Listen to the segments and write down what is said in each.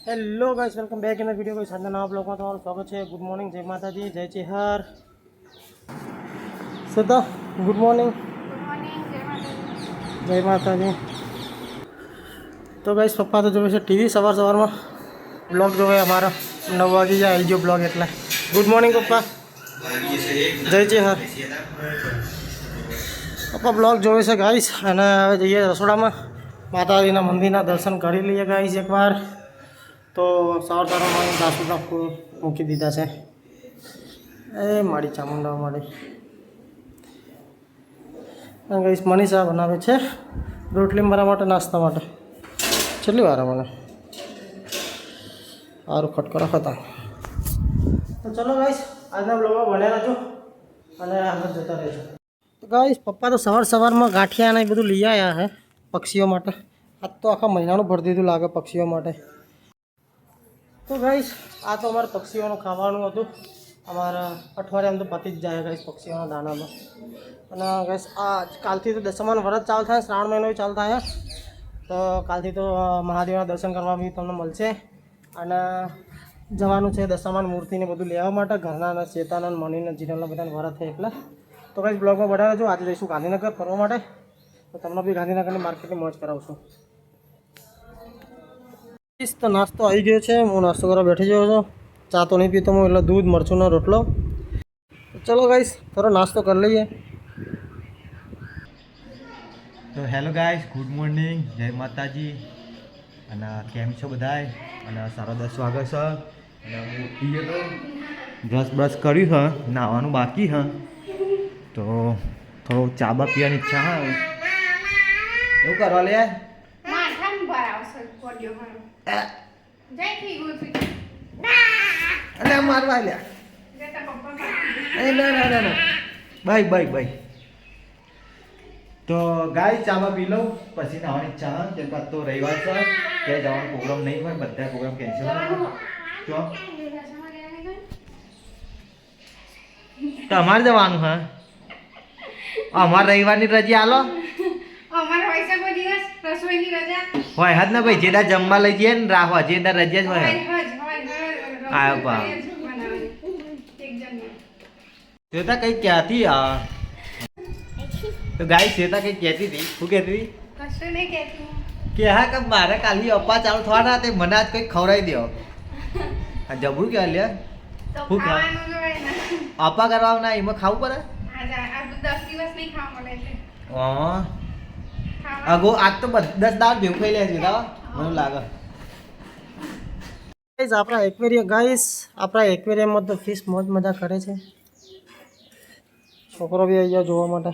Hello guys, welcome back in the video. कोई साधना आप लोगों का तुम्हारा स्वागत है। गुड मॉर्निंग, जय माता जी, जय चेहर। Shweta, good morning. जय माता जी। तो गाइस पप्पा तो जो है टीवी सवार सवार में ब्लॉग जो है हमारा 9 वागे या आई जो ब्लॉग एटला गुड मॉर्निंग पप्पा, जय चेहर। पप्पा ब्लॉग जो है गाइस અને હવે જઈએ રસોડામાં માતાજીના મંદિરના દર્શન કરી લઈએ ગાઈસ એકવાર। તો સવાર સવારમાં દાસુના ફૂલ મૂકી દીધા છે। એ મારી ચામુંડા મારી ગાઈસ મનીષા બનાવે છે રોટલી મારા માટે નાસ્તા માટે। છેલ્લી વાર મને સારું ખટકો હતા। તો ચલો ગાઈસ આજના બ્લોગમાં બન્યા રહેજો અને આગળ જતા રહેજો। તો ગાઈસ પપ્પા તો સવાર સવારમાં ગાંઠિયા ને બધું લઈ આવ્યા છે પક્ષીઓ માટે। આજ તો આખા મહિનાનું ભરી દીધું લાગે પક્ષીઓ માટે। तो गाइस आ तो अमर पक्षीओं खावा अमरा अठवाडिया तो पति ज जाए गाइस पक्षीओं दाना में। गाइस आज काल थी तो दसमा व्रत चालू था, श्रावण महीनो चालू था। तो काल थी तो महादेव दर्शन करवा भी तमने मळशे अने जवानुं छे दशामा मूर्ति ने बधुं लेवा माटे। घरना चेतना मणिने जीनलना बधा व्रत है एटले। तो गाइस ब्लॉग में बढ़ा रहेजो। आज जईशुं गांधीनगर फरवा माटे, तो तमने भी गांधीनगर मार्केट मौज करावशुं। तो नास्तो आई गयो है, हूँ नास्तो करवा बैठी गयो छो। चा तो नहीं पीतो हूँ, एटले दूध मरचूनो रोटलो। तो चलो गाइस थोड़ा नास्तो कर लीए। तो हेलो गाइस, गुड मॉर्निंग, जय माता जी। અને કેમ છો બધાય? અને 10:30 વાગે છે અને હું ઉઠીએ તો બ્રશ કર્યું છે, નાહવાનું બાકી છે। તો થોડો ચાબા પીવાની ઈચ્છા છે। એવું કરવા લે અને મારવા લ્યા ના બાય બાય બાય। तो गाय चाबा पी लो पछी नहावानी इच्छा है। त्यार बाद तो रविवार છે, ત્યાં જવાનો પ્રોગ્રામ નહીં હોય, બધા પ્રોગ્રામ કેન્સલ ક્यों? તમારે જવાનું હે? અમાર રવિવારની રજા આલો। અમાર હોય છે કોઈ દિવસ રસોઈની રજા હોય હદ ને ભાઈ, જેડા જમવા લઈ જઈએ ને રાખવા જેડા રજા જ હોય। આયો પા श्वेता कहीं क्या थी यार? तो गाय श्वेता कहीं कहती थी, શું कहती थी? કશું નહીં કહેતી કે હા કે મારે કાલી અપ્પા ચાલુ થવાના તે મને આજ કંઈક ખવડાવી દો। આ જબરું કે લે તો શું ખાવાનું જોઈએ ને। અપ્પા કરવાના એમાં ખાવું પડે। આ 10 દિવસ નહીં ખાવા મળે એટલે હા ખાવા અગો આજ તો 10 દાળ ભેગું ખાઈ લે છે મને લાગે। गाइस अपना एक्वेरियम गाइस अपना एक्वेरियम में तो फिश मौज मजा करे छे। छोकरो भी आई गया जोवा माटे।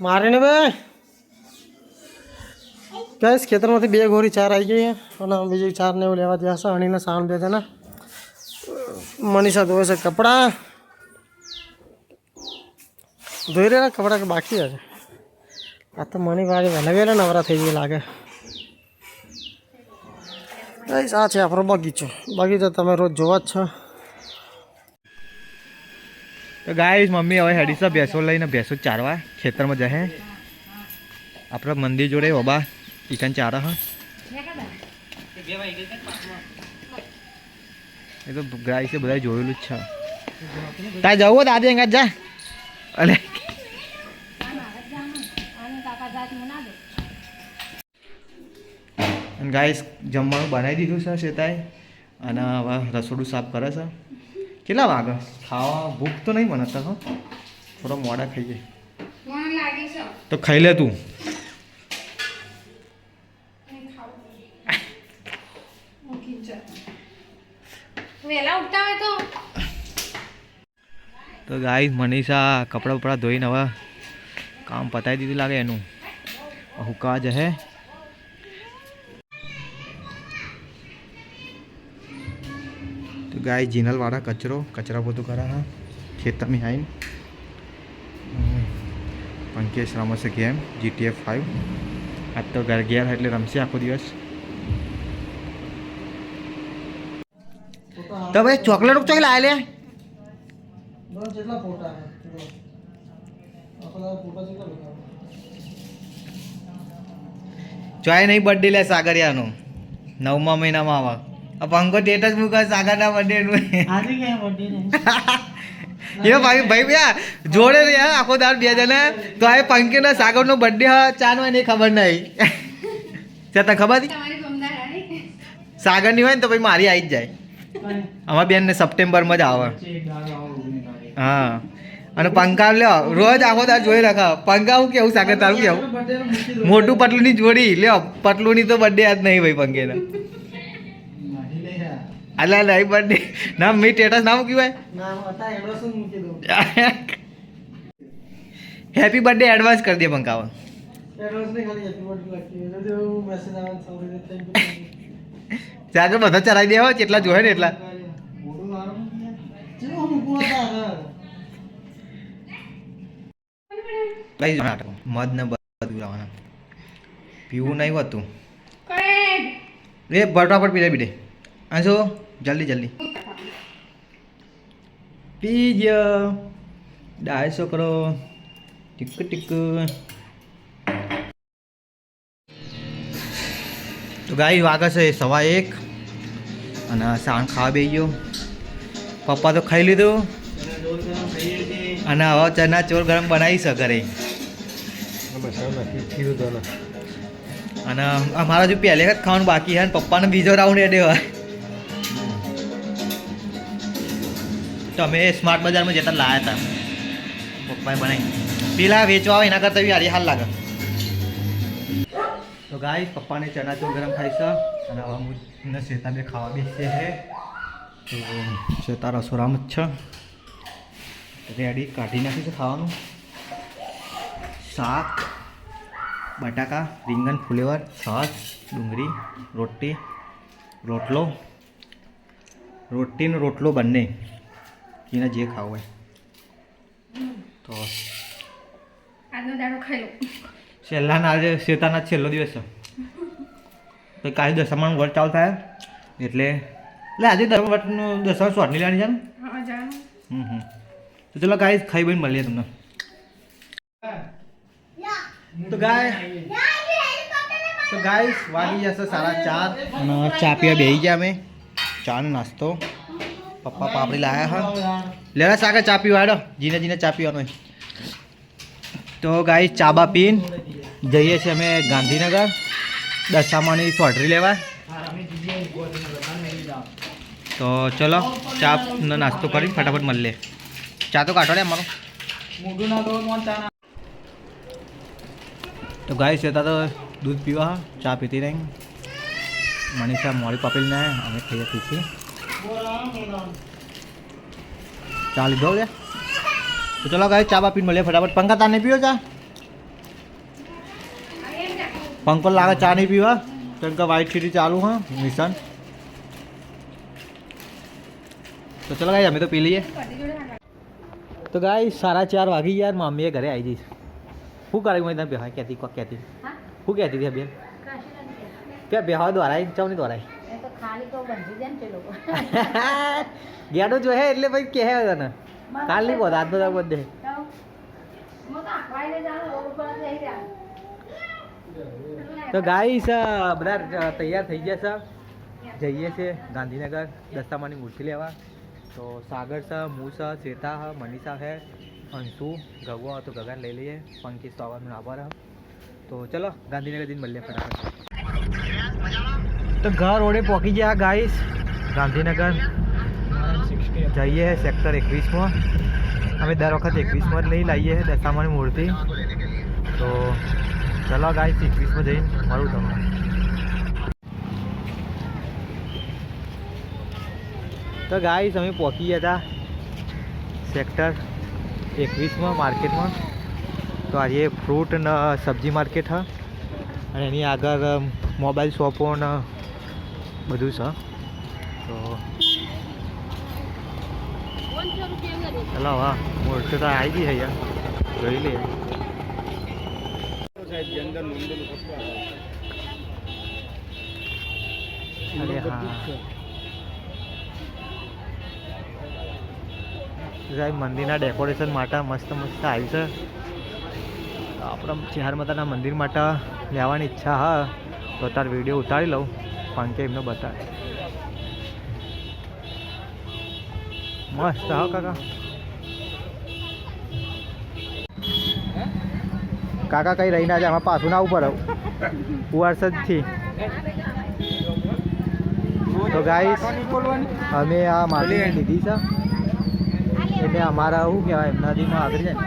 मारे ने बे गाइस खेतर में बे गोरी चार आई गई है और बीजी चार ने लेवा दिया से। अणी ने साउंड दे देना। मनीषा धोए से कपड़ा धोई रहे कपड़ा के बाकी है। आ तो मनी वाली वहेला वहेला नवरा थी गई लागे। गाइस आ छे आपणो बगीचो। बगीचो तमे रोज जोवा ज छो। तो गाइस मम्मी હવે હેડી છે ભેંસો લઈને ભેંસો ચારવા ખેતરમાં જશે। આપણા મંદિર જોડે ઓબા ચિકન ચારા હ। એ તો ગાઈસે બધા જોયેલું જ છે। તાય જવું દાદી અંગાત જા અલે અને ગાઈસ જમવાનું બનાવી દીધું છે શેતાએ અને હવે રસોડું સાફ કરે છે। કેટલા વાગે ખાવા? ભૂખ તો નહીં મને તો થોડો મોડા ખાઈએ મને લાગી છે તો ખાઈ લે તું। નહીં ખાવું મૂકી જ વેલા ઉઠતા હોય તો ગાઈસ મનીષા કપડાં બપડા ધોઈને હવે કામ પતાવી દીધું લાગે એનું। હુકા જશે तो गाय जीनल वाला कचरा બધું करा है खेत में आई। पंकेश रमे से गेम GTA 5 आज तो घर गया है એટલે રમશે આખો દિવસ। तो भाई चॉकलेट लाया ले जेटला फोटा है आपला फोटा जेटला ચોય નહીં બર્થડે લે સાગરિયાનો 9મા મહિનામાં આવે આ પંકો સ્ટેટસ મૂકે સાગરના બર્થડેનું આજે ક્યાં બર્થડે એ ભાઈ ભૈયા જોડે રે આખો દાર બે જણા તો આ પંકીના સાગરનો બર્થડે હા ચાનો એને ખબર નહીં છે તને ખબર હતી તમારી ગમદાર આવી સાગરની હોય ને તો પછી મારી આવી જ જાય અમારા બેન ને સપ્ટેમ્બરમાં જ આવે હા અને પંકા લ્યો રોજ આખો દાર જોઈ રાખા પંકા હું કેવું સાગર તારું કેવું મોટું પટલું ની જોડી લ્યો પટલું ની તો બર્થડે યાદ નહીં ભાઈ પંકેના અલા નહીં બર્થડે ના મેં સ્ટેટસ ના મૂક્યું ભાઈ ના હતા એડો શું મૂકી દઉં હેપી બર્થડે એડવાન્સ કરી દે પંકાવા એડ્રેસ ને ખાલી હેપી બર્થડે લખી એટલે તો મેસેજ આવે સવારે થેન્ક યુ સાગર બધા ચરાઈ દેવા જેટલા જોહે ને એટલા મોટું મારું ચેવો મૂકવા હતા લઈ જાઓ નાટક મધ ને બધું લાવવાના પીવું નહીં હોતું કરે એ ફટાફટ પી લે બીડે આ જો જલ્દી જલ્દી પી ગયો ડાય છોકરો ટીક ટીક તો ગાઈ વાગે છે 1:15 અને સાણ ખાવા બેસી ગયો પપ્પા તો ખાઈ લીધું અને હવે ચના ચોર ગરમ બનાવી છે ઘરે અને અમારા જો પહેલે જ ખાવાનું બાકી છે ને પપ્પાને બીજો રાઉન્ડ એડે હોય તો અમે સ્માર્ટ બજારમાં જતા લાયા હતા પપ્પાએ બનાવી પેલા વેચવા આવે એના કરતાં બી હારી હાલ લાગે તો ગાય પપ્પાને ચણા ચોર ગરમ ખાઈ છે અને હવે હું શેતા બે ખાવા બેસીએ છે તો શેતા રસોડામાં જ છે રેડી કાઢી નાખ્યું છે ખાવાનું શાક બટાકા રીંગણ ફુલેવર છાશ ડુંગળી રોટી રોટી ને રોટલો બંને એને જે ખાવું હોય તો આજનો દાડો ખાઈ લો છેલ્લાના આજે શેતાના છેલ્લો દિવસ છે તો કાલે દસમાનું વર્ષ ચાલુ થાય એટલે આજે દસમા શોર્ટની લેવાની છે ને હા જાણો તો ચલો ગાય ખાઈ બઈને મળીએ તમને તો ગાય વાગી જશે 4:30 અને ચા પીવા બેસી ગયા અમે ચા નો નાસ્તો પપ્પા પાપડી લાયા હા લેવા સાગર ચા પીવા હેડો જીને ચા પીવાનો તો ગાય ચા બા પીને જઈએ છીએ અમે ગાંધીનગર દશામાની સોટરી લેવા તો ચલો ચા નો નાસ્તો કરીને ફટાફટ મળીએ ચા તો કાઢો ને અમારો તો ગાય છે તો દૂધ પીવા ચા પીતી નહીં મનીષા મોડી પાપેલ ને અમે ખાઈએ પીછી ચા લીધો લે તો ચલો ગાય ચા બા પીને મળીએ ફટાફટ પંખા તાર નહીં પીવો ચા પંખો લાગે ચા નહીં પીવા કેમ કે વાઇટ સીટી ચાલુ હા મિશન તો ચલો ગાય અમે તો પી લઈએ તો ગાય 4:30 વાગી ગયા મમ્મીએ ઘરે આવી જઈશ શું કર્યું મેં તને બેહા કહેતી કોક કહેતી શું કહેતી હતી બેન કે બેહા દ્વારાય ચવની દ્વારાય ગેડો જો હે એટલે ભાઈ કહે તને કાલ નહીં બોધ આજનો તાર બધે તો ગાઈસ બધા તૈયાર થઈ ગયા છે જઈએ છીએ ગાંધીનગર દશામાની મૂર્તિ લેવા તો સાગર છે હું છે શ્વેતા છે મનીષા છે અંશુ ગગો તો ગગન લઈ લઈએ પંકી સવારનું આભાર તો ચલો ગાંધીનગર જઈને મળીએ ફટાફટ તો ઘર રોડે પહોંચી ગયા ગાઈસ ગાંધીનગર જઈએ સેક્ટર 21માં અમે દર વખત 21માં જ લઈ લાવીએ દશામાની મૂર્તિ તો ચલો ગાઈસ 21માં જઈને મળું તમને તો ગાઈસ અમે પહોંચી ગયા હતા સેક્ટર 21માં માર્કેટમાં તો આજે ફ્રૂટ ને સબ્જી માર્કેટ હા અને એની આગળ મોબાઈલ શોપો ને બધું છે તો ચલો હા મૂર્તિ તો આવી ગઈ છે યાર જોઈ લઈએ અરે હા સાહેબ મંદિરના ડેકોરેશન માટે મસ્ત મસ્ત આવ્યું છે આપણે ચાર માતાના મંદિર માટે લેવાની ઈચ્છા હા તો તાર વિડીયો ઉતારી લઉં પંકે એમને બતાવે. મસ્ત હા કાકા. કાકા કઈ રહીને આજે આમાં પાછું ના ઉપર વરસાદથી. તો ગાઈસ અમે આ માટી લીધી છે એટલે અમારા શું કહેવાય નદીમાં આગળ જાય.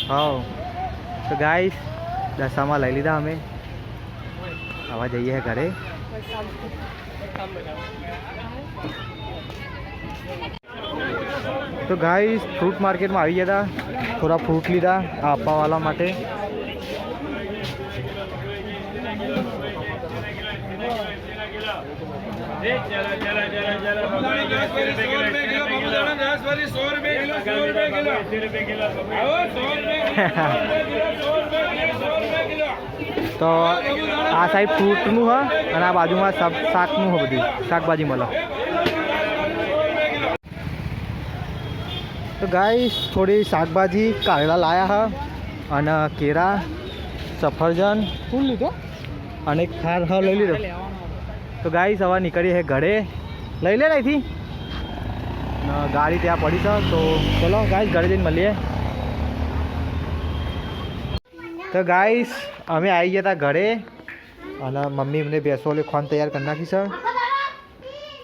હા તો ગાઈસ દશામાં લઈ લીધા અમે. આવા જઈએ ઘરે. તો ગાઈસ ફ્રૂટ માર્કેટમાં આવી ગયા હતા, થોડા ફ્રૂટ લીધા આપવાવાળા માટે. તો આ સાઈડ ફ્રૂટનું હ અને આ બાજુમાં શાકનું હ, બધું શાકભાજી મળે. તો ગાઈસ થોડી શાકભાજી કારેલા લાયા હ અને કેળા, સફરજન ફૂલ લીધો અને ખાર હા લઈ લીધો. તો ગાઈસ હવે નીકળીએ છે ઘરે. લઈ લે અહીંથી ગાડી ત્યાં પડી છે. તો ચલો ગાઈસ ઘરે જઈને મળીએ. તો ગાઈસ અમે આવી ગયા હતા ઘરે અને મમ્મી એમને બેસો ખોન તૈયાર કરી નાખી છે.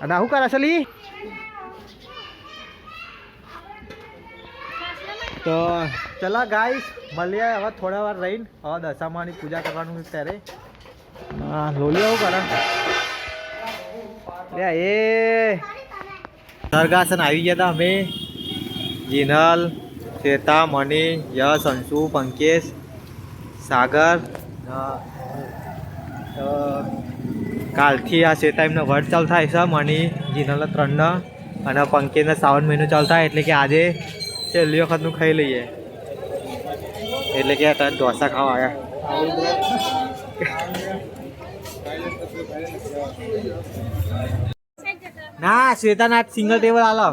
અને શું કરે અસલી? તો ચલો ગાઈસ મળીએ હવે થોડા વાર રહીને. હવે દશામાની પૂજા કરવાનું છે ત્યારે. હા લોલિયા શું કરે? એ સરગાસન આવી ગયા હતા અમે. જીનલ, શ્વેતા, મની, યશ, અંશુ, પંકેશ, સાગર. કાલથી આ શ્વેતા એમને વર્ત ચાલુ થાય છે. મની, જીનલ 3 અને પંકેશને 7 મહિનો ચાલુ થાય એટલે કે આજે છેલ્લી વખતનું ખાઈ લઈએ. એટલે કે તને ઢોસા ખાવા આવ્યા. ના શ્વેતા ના સિંગલ ટેબલ આલો.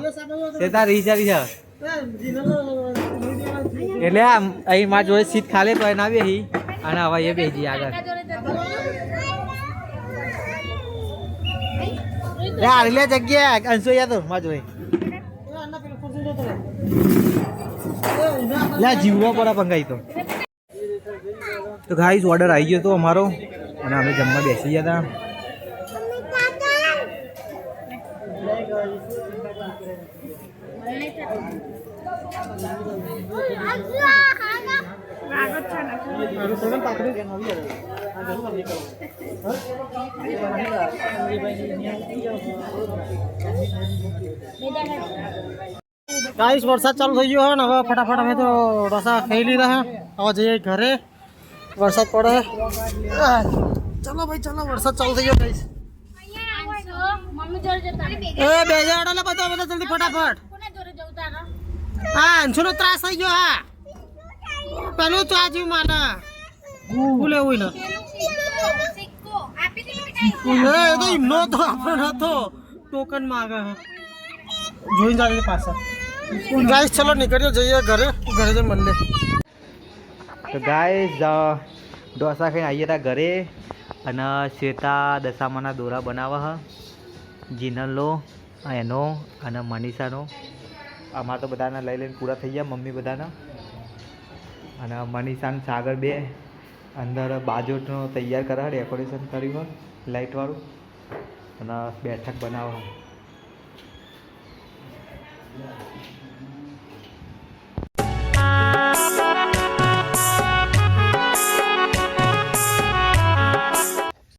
શ્વેતા રીચારી છે એટલે અહીં મારા જોડે સીટ ખાલી તો ના બેસી અને હવે એ બેસી આગળ. લે જગ્યા અંશો યા તો મારા જોડે લે જીવવા પડે પંગાઈ તો. તો ગાઈસ ઓર્ડર આવી ગયો હતો અમારો અને અમે જમવા બેસી ગયા હતા. गाइस वरसाद चालू થઈ ગયો ને હવે ફટાફટ અમે તો ઢોસા ખાઈ લીધા હે. હવે જઈએ ઘરે. વરસાદ પડે. ચલો ભાઈ ચલો વરસાદ ચાલુ થઈ ગયો ગાઈસ. એ બેજાડો લે બધા જલ્દી ફટાફટ. હા અંશુનો ત્રાસ થઈ ગયો. હા પેલું તો આજી માના ભૂલે હોય ને એ તો નો તો આપણો નતો ટોકન માંગે જોઈ જાય પાછા. ગાઈસ ચલો નીકળ્યો જઈએ ઘરે. ઘરે જઈને મળીએ. તો ગાઈસ ઢોસા ખાઈને આવીએ હતા ઘરે અને શ્વેતા દશામાના દોરા બનાવવા હ. જીનલનો એનો અને મનીષાનો. અમારે તો બધાના લઈ લઈને પૂરા થઈ ગયા મમ્મી બધાના. અને મનીષાને સાગર બે અંદર બાજોટનો તૈયાર કરે ડેકોરેશન કર્યું હોય લાઇટવાળું અને બેઠક બનાવો.